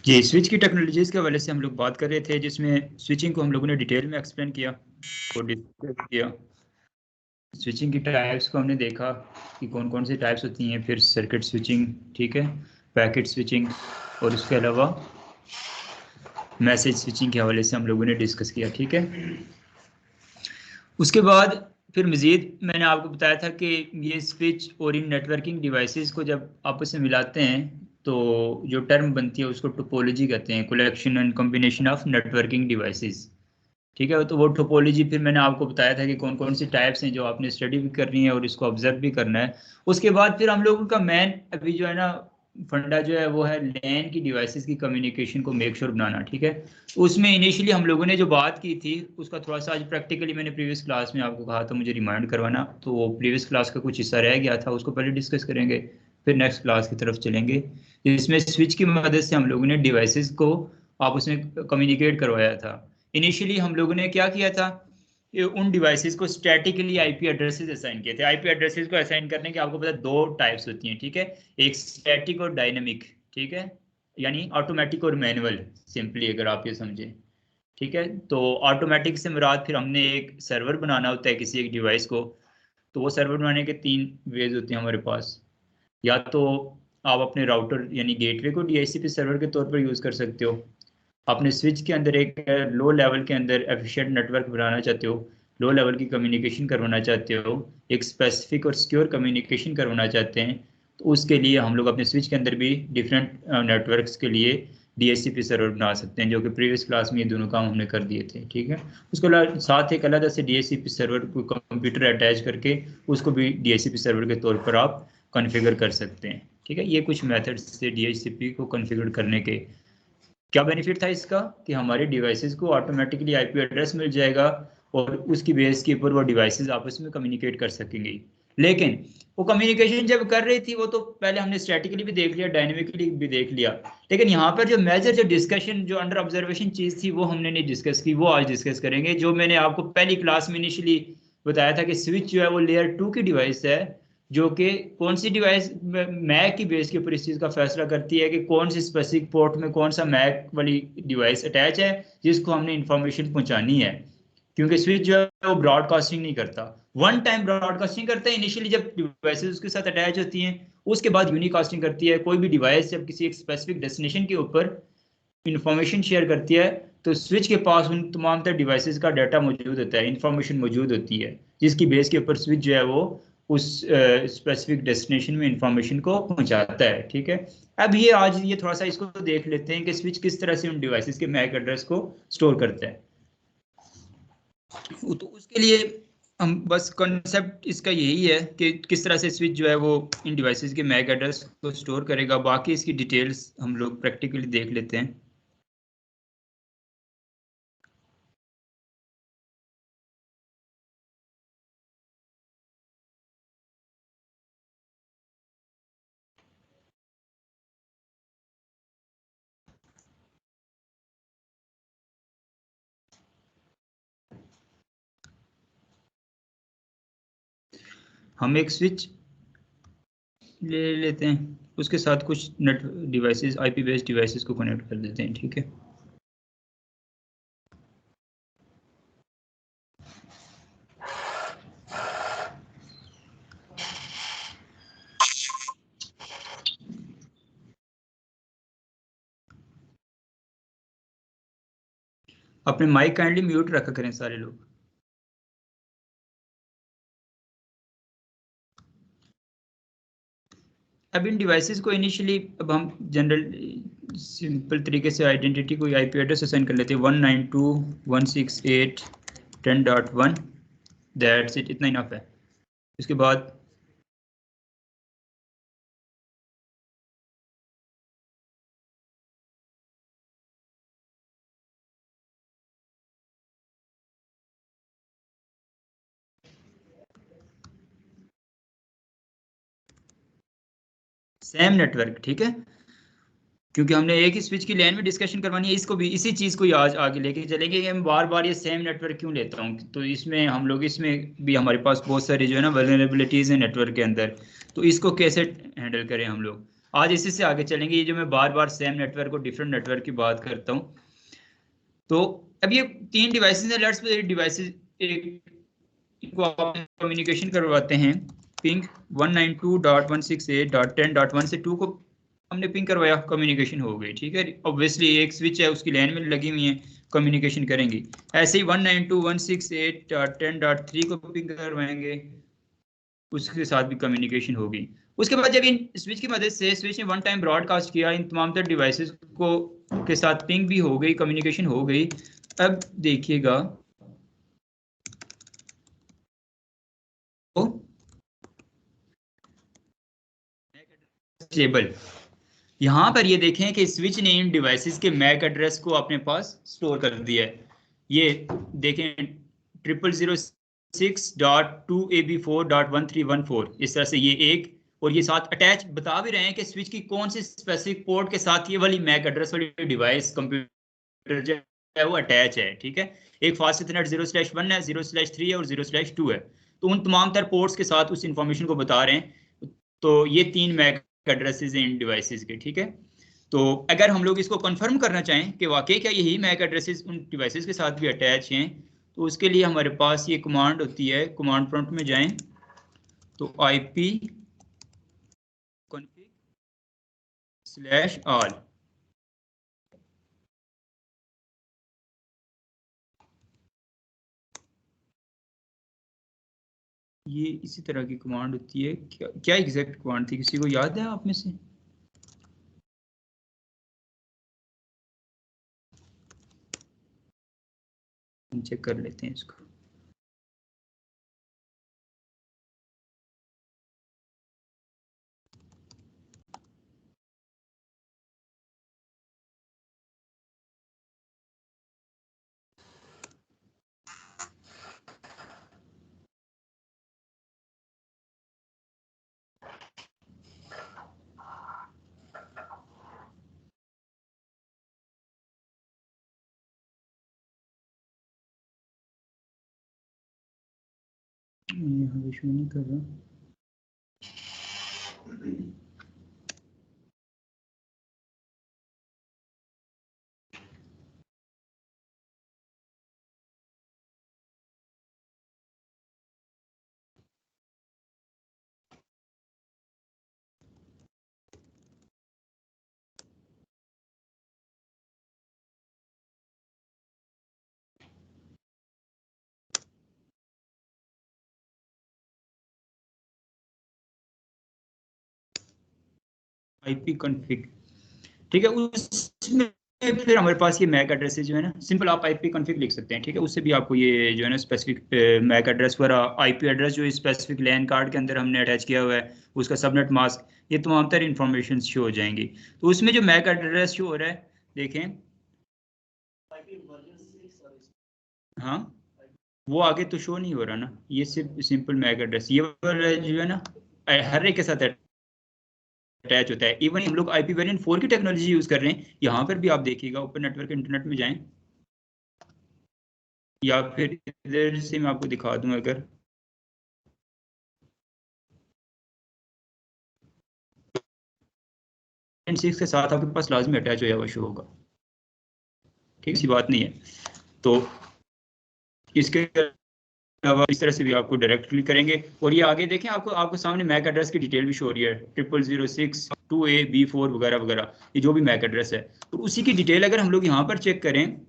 जी, switch की technologies के हवाले से हम लोग बात कर रहे थे, जिसमें स्विचिंग को हम लोगों ने डिटेल में एक्सप्लेन किया और डिस्कस किया। स्विचिंग की टाइप्स को हमने देखा कि कौन कौन सी टाइप्स होती हैं, फिर सर्किट स्विचिंग, ठीक है, पैकेट स्विचिंग, और उसके अलावा मैसेज स्विचिंग के हवाले से हम लोगों ने डिस्कस किया, ठीक है। उसके बाद फिर मज़ीद मैंने आपको बताया था कि ये स्विच और इन नेटवर्किंग डिवाइसेस को जब आपस में मिलाते हैं तो जो टर्म बनती है उसको टोपोलॉजी कहते हैं, collection and combination of networking devices, ठीक है। तो वो टोपोलॉजी फिर मैंने आपको बताया था कि कौन कौन सी टाइप्स हैं जो आपने स्टडी भी करनी है और इसको ऑब्जर्व भी करना है। उसके बाद फिर हम लोगों का मेन अभी जो है ना फंडा जो है वो है लैन की डिवाइसेस की कम्युनिकेशन को मेक श्योर बनाना, ठीक है। उसमें इनिशियली हम लोगों ने जो बात की थी उसका थोड़ा सा आज प्रैक्टिकली मैंने प्रीवियस क्लास में आपको कहा था मुझे रिमाइंड करवाना, तो वो प्रीवियस क्लास का कुछ हिस्सा रह गया था, उसको पहले डिस्कस करेंगे, फिर नेक्स्ट क्लास की तरफ चलेंगे। इसमें स्विच की मदद से हम लोगों ने डिवाइसेस को आपस में कम्युनिकेट करवाया था। इनिशियली हम लोगों ने क्या किया था, उन डिवाइसेस को स्टैटिकली आईपी एड्रेसेस असाइन किए थे। आईपी एड्रेसेस को असाइन करने के आपको पता है दो टाइप्स होती हैं, ठीक है, एक स्टैटिक और डायनेमिक, ठीक है, यानी ऑटोमेटिक और मैनुअल, सिंपली अगर आप ये समझें, ठीक है। तो ऑटोमेटिक से मुराद फिर हमने एक सर्वर बनाना होता है किसी एक डिवाइस को, तो वो सर्वर बनाने के तीन वेज होते हैं हमारे पास। या तो आप अपने राउटर यानी गेटवे को डीएचसीपी सर्वर के तौर पर यूज़ कर सकते हो, अपने स्विच के अंदर एक लो लेवल के अंदर एफिशिएंट नेटवर्क बनाना चाहते हो, लो लेवल की कम्युनिकेशन करवाना चाहते हो, एक स्पेसिफिक और सिक्योर कम्युनिकेशन करवाना चाहते हैं, तो उसके लिए हम लोग अपने स्विच के अंदर भी डिफरेंट नेटवर्क्स के लिए डीएचसीपी सर्वर बना सकते हैं, जो कि प्रीवियस क्लास में ये दोनों काम हमने कर दिए थे, ठीक है। उसके अलावा साथ एक अलग से डीएचसीपी सर्वर को कंप्यूटर अटैच करके उसको भी डीएचसीपी सर्वर के तौर पर आप कॉन्फ़िगर कर सकते हैं, ठीक है। ये कुछ मेथड्स से डीएचसीपी को कॉन्फ़िगर करने के क्या बेनिफिट था इसका कि हमारे डिवाइसेस को ऑटोमेटिकली आईपी एड्रेस मिल जाएगा और उसकी बेस के ऊपर वो डिवाइसेस आपस में कम्युनिकेट कर सकेंगे। लेकिन वो कम्युनिकेशन जब कर रही थी वो तो पहले हमने स्टैटिकली भी देख लिया, डायनेमिकली भी देख लिया, लेकिन यहाँ पर जो मेजर जो डिस्कशन जो अंडर ऑब्जर्वेशन चीज़ थी वो हमने नहीं डिस्कस की, वो आज डिस्कस करेंगे। जो मैंने आपको पहली क्लास में इनिशियली बताया था कि स्विच जो है वो लेयर 2 की डिवाइस है, जो कि कौन सी डिवाइस मैक की बेस के ऊपर इस चीज़ का फैसला करती है कि कौन सी स्पेसिफिक पोर्ट में कौन सा मैक वाली डिवाइस अटैच है जिसको हमने इंफॉर्मेशन पहुंचानी है। क्योंकि स्विच जो है वो ब्रॉडकास्टिंग नहीं करता, वन टाइम ब्रॉडकास्टिंग करता है इनिशियली जब डिवाइसेस उसके साथ अटैच होती हैं, उसके बाद यूनिकास्टिंग करती है। कोई भी डिवाइस जब किसी एक स्पेसिफिक डेस्टिनेशन के ऊपर इंफॉर्मेशन शेयर करती है तो स्विच के पास उन तमाम तरह डिवाइसेस का डाटा मौजूद होता है, इंफॉर्मेशन मौजूद होती है, जिसकी बेस के ऊपर स्विच जो है वो उस स्पेसिफिक डेस्टिनेशन में इंफॉर्मेशन को पहुंचाता है, ठीक है। अब ये आज ये थोड़ा सा इसको देख लेते हैं कि स्विच किस तरह से उन डिवाइसेस के मैक एड्रेस को स्टोर करता है। तो उसके लिए हम बस कॉन्सेप्ट इसका यही है कि किस तरह से स्विच जो है वो इन डिवाइसेस के मैक एड्रेस को स्टोर करेगा, बाकी इसकी डिटेल्स हम लोग प्रैक्टिकली देख लेते हैं। हम एक स्विच ले लेते हैं, उसके साथ कुछ net devices IP based devices को कनेक्ट कर देते हैं, ठीक है। अपने माइक काइंडली म्यूट रखा करें सारे लोग। अब इन डिवाइसेस को इनिशियली अब हम जनरल सिंपल तरीके से आइडेंटिटी को आईपी एड्रेस असाइन कर लेते हैं 192.168.10.1, दैट्स इट, इतना इनफ है। उसके बाद सेम नेटवर्क, ठीक है, क्योंकि हमने एक ही स्विच की लैन में डिस्कशन करवानी है, इसको भी इसी चीज़ को आज आगे लेके चलेंगे कि हम बार बार ये सेम नेटवर्क क्यों लेता हूँ। तो इसमें हम लोग इसमें भी हमारे पास बहुत सारी जो है ना वल्नरेबिलिटीज़ हैं नेटवर्क के अंदर, तो इसको कैसे हैंडल करें हम लोग। आज इसी से आगे चलेंगे। ये जो मैं बार बार सेम नेटवर्क और डिफरेंट नेटवर्क की बात करता हूँ, तो अब ये 3 डिवाइसेस हैं। लेट्स से डिवाइसेस इनको कम्युनिकेशन करवाते हैं। पिंग 192.168.10.1 से 2 को हमने पिंग करवाया, कम्युनिकेशन हो गई, ठीक है। ऑब्वियसली एक स्विच है, उसकी लाइन में लगी हुई है, कम्युनिकेशन करेंगी। ऐसे ही 192.168.10.3 को पिंग करवाएंगे, उसके साथ भी कम्युनिकेशन होगी। उसके बाद जब इन स्विच की मदद से स्विच ने वन टाइम ब्रॉडकास्ट किया, इन तमाम तर डिवाइसेस को के साथ पिंग भी हो गई, कम्युनिकेशन हो गई। अब देखिएगा टेबल, यहाँ पर ये देखें कि स्विच ने इन डिवाइसेस के मैक एड्रेस को अपने पास स्टोर कर दिया है। ये देखें 0006.2ab4.1314, इस तरह से ये एक, और ये साथ अटैच बता भी रहे हैं कि स्विच की कौन सी स्पेसिफिक पोर्ट के साथ ये वाली मैक एड्रेस वाली डिवाइस कंप्यूटर जो है वो अटैच है, ठीक है। एक फास्ट इथरनेट 0/1 है, 0/3 है और 0/2 है। तो उन तमाम तर पोर्ट्स के साथ उस इंफॉर्मेशन को बता रहे हैं। तो ये 3 मैक एड्रेसेस हैं इन डिवाइसेस के, ठीक है। तो अगर हम लोग इसको कंफर्म करना चाहें कि वाकई क्या यही मैक एड्रेसेस उन डिवाइसेस के साथ भी अटैच हैं, तो उसके लिए हमारे पास ये कमांड होती है। कमांड प्रॉम्प्ट में जाएं तो IP config/all, ये इसी तरह की कमांड होती है। क्या एग्जैक्ट कमांड थी, किसी को याद है आप में से? चेक कर लेते हैं इसको। यहाँ शो नहीं कर रहा। IP config, ठीक है। उसमें फिर हमारे पास ये मैक एड्रेसेस जो है ना, सिंपल आप IP config लिख सकते हैं, ठीक है। उससे भी आपको ये जो है ना स्पेसिफिक मैक एड्रेस पर IP एड्रेस जो स्पेसिफिक लैन कार्ड के अंदर हमने अटैच किया हुआ है, उसका सबनेट मास्क, ये तमाम तर इंफॉर्मेशन शो हो जाएंगी। तो उसमें जो मैक एड्रेस शो हो रहा है, देखें, हाँ वो आगे तो शो नहीं हो रहा ना, ये सिर्फ सिंपल मैक एड्रेस, ये वाला जो है ना हर एक के साथ अटैच होता है। इवन हम लोग IP वेरिएंट 4 की टेक्नोलॉजी यूज कर रहे हैं, यहाँ पर भी आप देखिएगा, ओपन नेटवर्क इंटरनेट में जाएं, या फिर इधर से मैं आपको दिखा दूं, अगर सिक्स के साथ आपके पास लाजमी अटैच हो या शो होगा, ठीक सी बात नहीं है। तो इसके अलावा इस तरह से भी आपको डायरेक्ट क्लिक करेंगे, और ये आगे देखें, आपको आपको सामने मैक एड्रेस की डिटेल भी शो हो रही है, 0006.2ab4 वगैरह वगैरह, ये जो भी मैक एड्रेस है। तो उसी की डिटेल अगर हम लोग यहाँ पर चेक करें,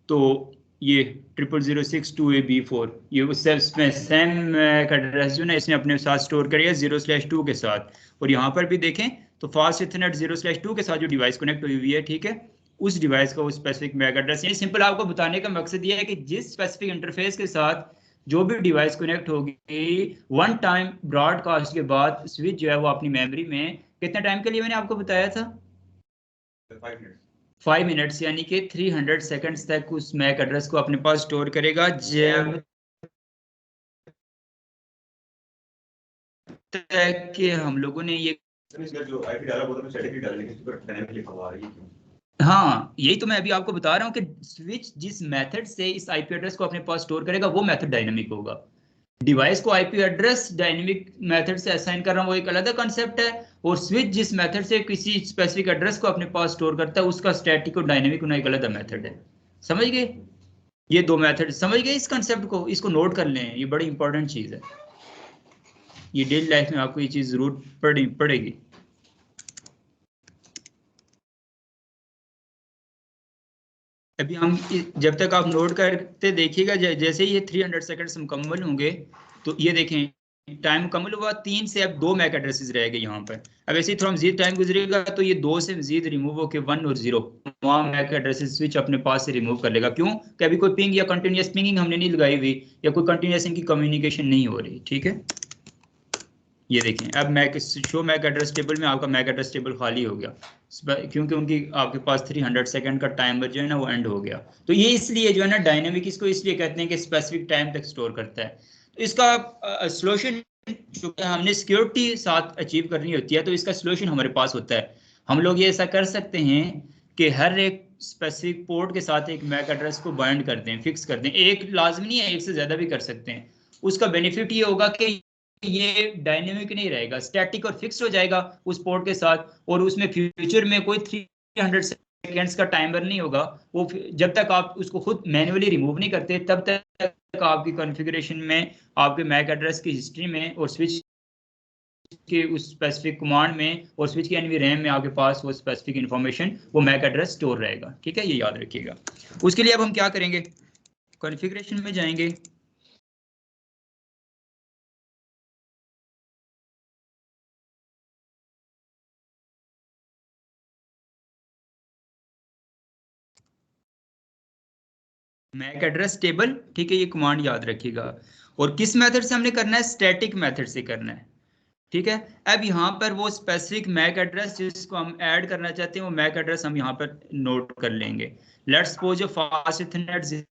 तो ये 0006.2ab4, ये उससे सेम मैक एड्रेस जो ना इसने अपने साथ स्टोर करिए 0/2 के साथ। और यहाँ पर भी देखें तो फास्ट इथरनेट 0/2 के साथ जो डिवाइस कनेक्ट हुई हुई है, ठीक है, उस डिवाइस का वो स्पेसिफिक मैक एड्रेस, यानी सिंपल आपको बताने का मकसद ये है कि जिस स्पेसिफिक इंटरफेस के साथ जो भी डिवाइस कनेक्ट होगी, वन टाइम ब्रॉडकास्ट के बाद स्विच जो है वो अपनी मेमोरी में कितने टाइम के लिए मैंने आपको बताया था, 5 मिनट्स, यानी कि 300 सेकंड्स तक उस मैक एड्रेस को अपने पास स्टोर करेगा, जब तक कि हम लोगों ने ये जो आईपी डाला वो तो स्टैटिक डालने के ऊपर डायनामिक लिखा हुआ है। हाँ, यही तो मैं अभी आपको बता रहा हूँ कि स्विच जिस मेथड से इस आईपी एड्रेस को अपने पास स्टोर करेगा वो मेथड डायनामिक होगा। डिवाइस को आईपी एड्रेस डायनामिक मेथड से असाइन करना वो एक अलग कंसेप्ट है, और स्विच जिस मेथड से किसी स्पेसिफिक एड्रेस को अपने पास स्टोर करता है उसका स्टैटिक और डायनेमिक होना एक अलग मेथड है। समझ गए? ये दो मेथड समझ गए इस कंसेप्ट को, इसको नोट कर लें, ये बड़ी इंपॉर्टेंट चीज है, ये डेली लाइफ में आपको ये चीज जरूर पड़ेगी। अभी हम जब तक आप नोट करते देखिएगा, जैसे ही ये 300 सेकंड्स मुकम्मल होंगे तो ये देखें टाइम मुकम्मल हुआ, 3 से अब 2 मैक एड्रेसेस रह गए यहाँ पर। अब ऐसे ही थोड़ा मजीद टाइम गुजरेगा तो ये 2 से मजीद रिमूव होकर 1 और 0 वहाँ मैक एड्रेसेस स्विच अपने पास से रिमूव कर लेगा। क्यों? कि अभी कोई पिंग या कंटिन्यूस पिंगिंग हमने नहीं लगाई हुई, या कोई कंटिन्यूस इनकी कम्युनिकेशन नहीं हो रही। ठीक है, ये देखें अब MAC show MAC address table में आपका मैक एड्रेस टेबल खाली हो गया, क्योंकि उनकी आपके पास 300 सेकंड का टाइमर जो है ना वो एंड हो गया। तो ये इसलिए जो है ना डायनेमिक, इसको इसलिए कहते हैं कि स्पेसिफिक टाइम तक स्टोर करता है। तो इसका सोल्यूशन चूंकि हमने सिक्योरिटी साथ अचीव करनी होती है, तो इसका सोल्यूशन हमारे पास होता है। हम लोग ये ऐसा कर सकते हैं कि हर एक स्पेसिफिक पोर्ट के साथ एक मैक एड्रेस को बाइंड कर दें, फिक्स कर दें। एक लाजमी नहीं है, एक से ज्यादा भी कर सकते हैं। उसका बेनिफिट ये होगा कि ये डायनेमिक नहीं रहेगा, स्टैटिक और फिक्स हो जाएगा उस पोर्ट के साथ, और उसमें फ्यूचर में कोई 300 सेकेंड्स का टाइमर नहीं होगा। वो जब तक आप उसको खुद मैन्युअली रिमूव नहीं करते तब तक आपकी कॉन्फ़िगरेशन में, आपके मैक एड्रेस की हिस्ट्री में और स्विच के उस स्पेसिफिक कमांड में और स्विच के एनवी रैम में आपके पास वो स्पेसिफिक इंफॉर्मेशन, वो मैक एड्रेस स्टोर रहेगा। ठीक है, ये याद रखिएगा। उसके लिए अब हम क्या करेंगे, कॉन्फ़िगरेशन में जाएंगे। मैक एड्रेस टेबल, ठीक है, ये कमांड याद रखिएगा। और किस मेथड से हमने करना है, स्टैटिक मेथड से करना है। ठीक है, अब यहाँ पर वो स्पेसिफिक मैक एड्रेस जिसको हम ऐड करना चाहते हैं, वो मैक एड्रेस हम यहाँ पर नोट कर लेंगे। लेट्स सपोज जो फास्ट इथरनेट 0/1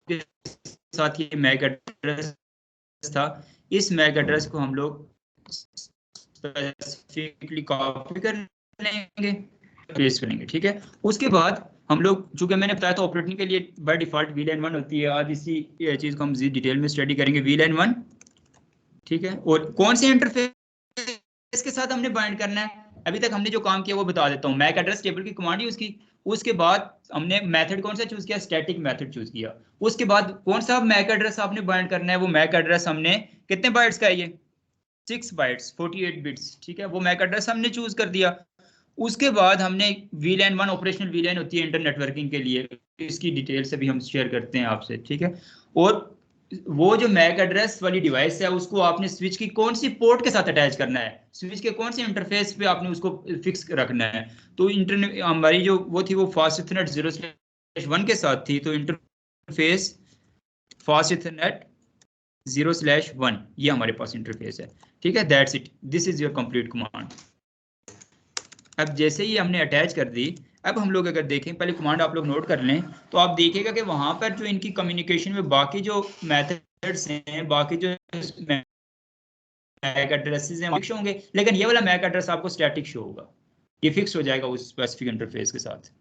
के साथ ये मैक एड्रेस था। इस मैक एड्रेस को हम लोग स्पेसिफिकली कॉपी कर लेंगे, पेस्ट करेंगे। ठीक है, उसके बाद हम लोग, चूंकि मैंने बताया था ऑपरेटिंग के लिए बाय डिफॉल्ट वीलैन 1 होती है, आज इसी चीज को हम डिटेल में स्टडी करेंगे, वीलैन 1। ठीक है, और कौन से इंटरफेस के साथ हमने बाइंड करना है, अभी तक हमने जो काम किया वो बता देता हूँ। मैक एड्रेस टेबल की कमांड ही उसकी, उसके बाद हमने मेथड कौन सा चूज किया, स्टैटिक मेथड चूज किया। उसके बाद कौन सा मैक एड्रेस आपने बाइंड करना है, वो मैक एड्रेस हमने कितने बाइट्स का है ये, 6 बाइट्स, 48 बिट्स। ठीक है, वो मैक एड्रेस हमने चूज कर दिया। उसके बाद हमने वीलैन 1 ऑपरेशनल वीलैन होती है इंटर नेटवर्किंग के लिए, इसकी डिटेल से भी हम शेयर करते हैं आपसे। ठीक है, और वो जो मैक एड्रेस वाली डिवाइस है उसको आपने स्विच की कौन सी पोर्ट के साथ अटैच करना है, स्विच के कौन से इंटरफेस पे आपने उसको फिक्स रखना है। तो इंटरनेट हमारी जो वो थी वो फास्ट इथरनेट 0/1 के साथ थी, तो इंटरफेस फास्ट इथरनेट 0/1 ये हमारे पास इंटरफेस है। ठीक है, that's it, this is your complete command. अब जैसे ही हमने अटैच कर दी, अब हम लोग अगर देखें, पहले कमांड आप लोग नोट कर लें, तो आप देखिएगा कि वहां पर जो इनकी कम्युनिकेशन में बाकी जो मेथड्स हैं, बाकी जो मैक एड्रेसेस हैं फिक्स होंगे, लेकिन ये वाला मैक एड्रेस आपको स्टैटिक शो होगा, ये फिक्स हो जाएगा उस स्पेसिफिक इंटरफेस के साथ।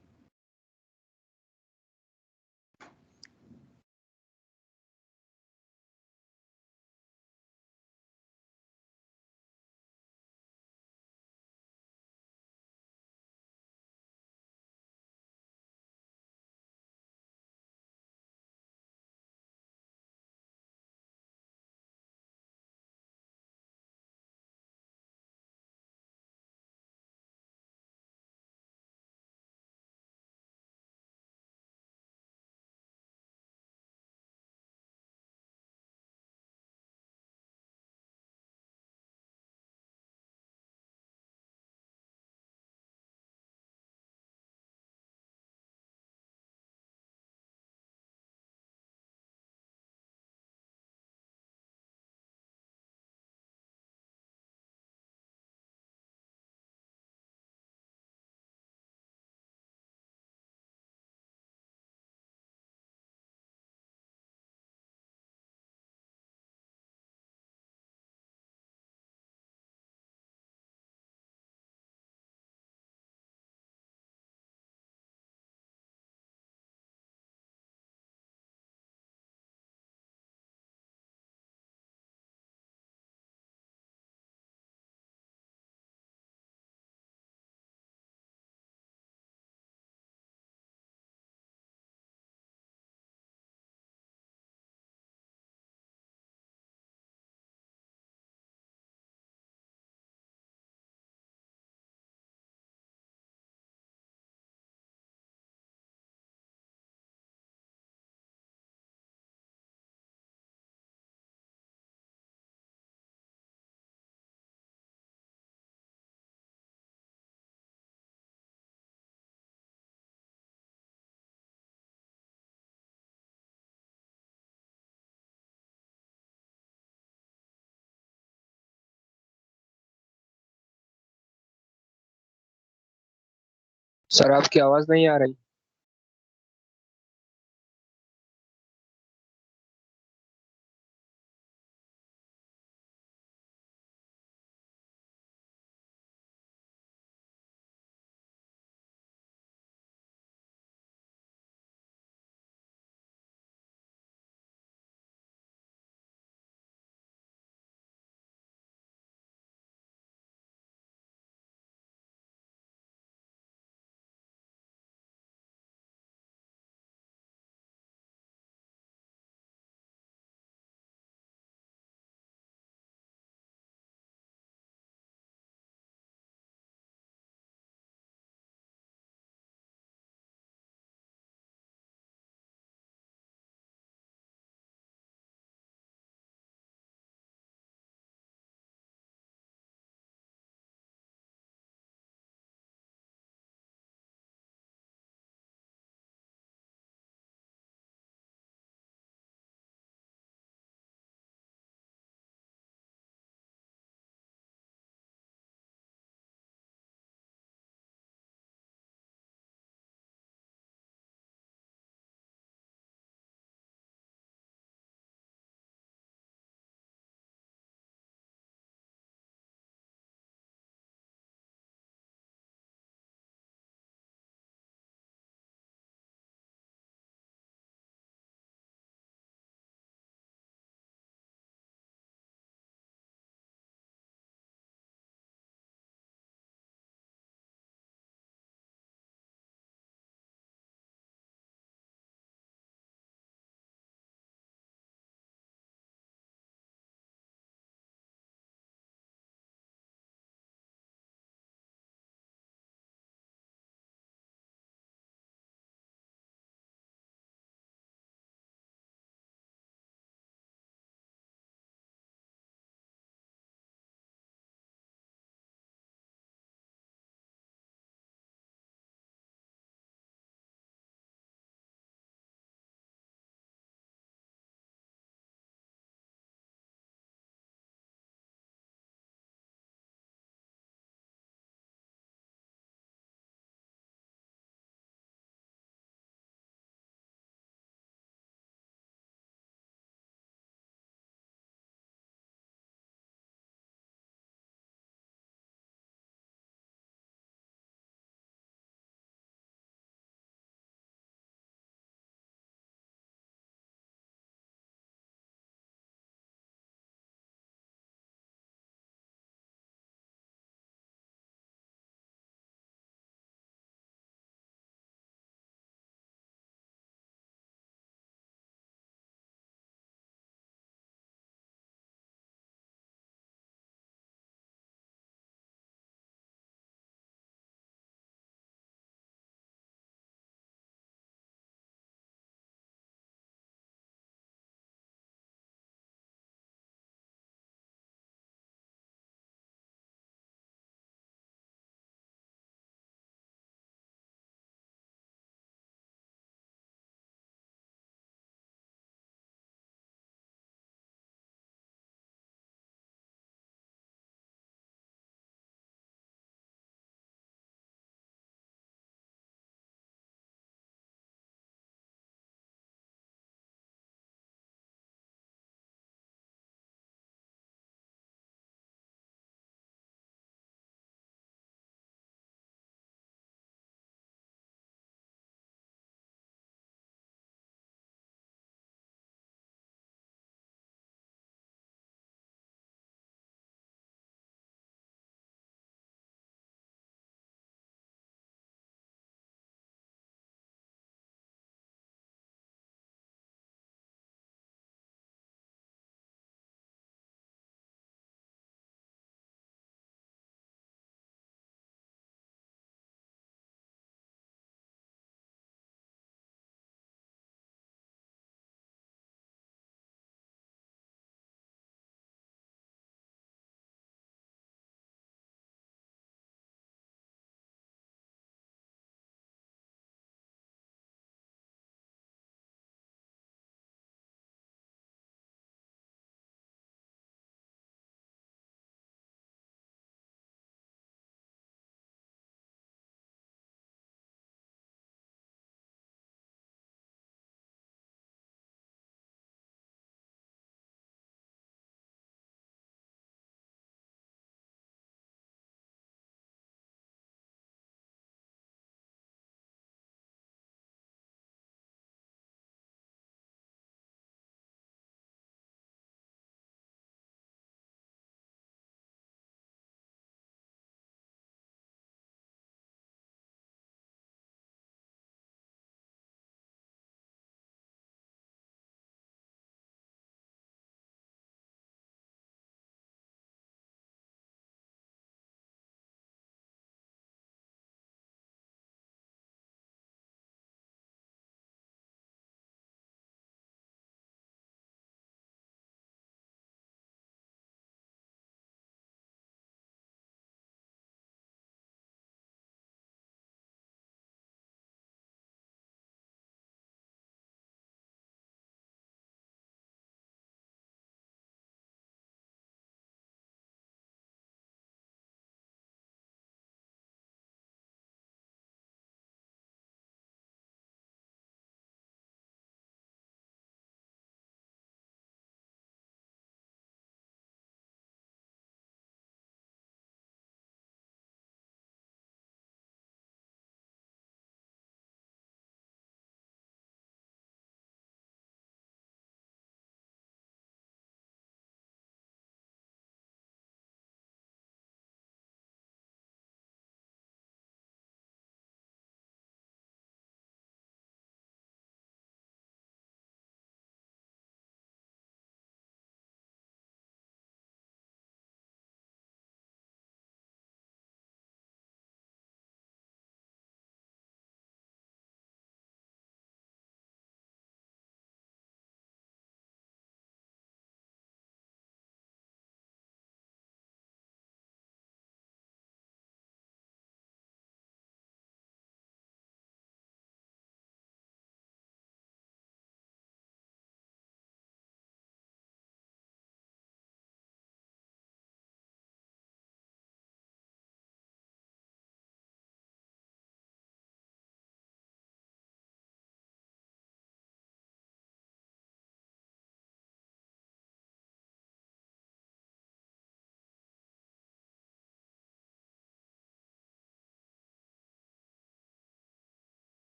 सर आपकी आवाज नहीं आ रही।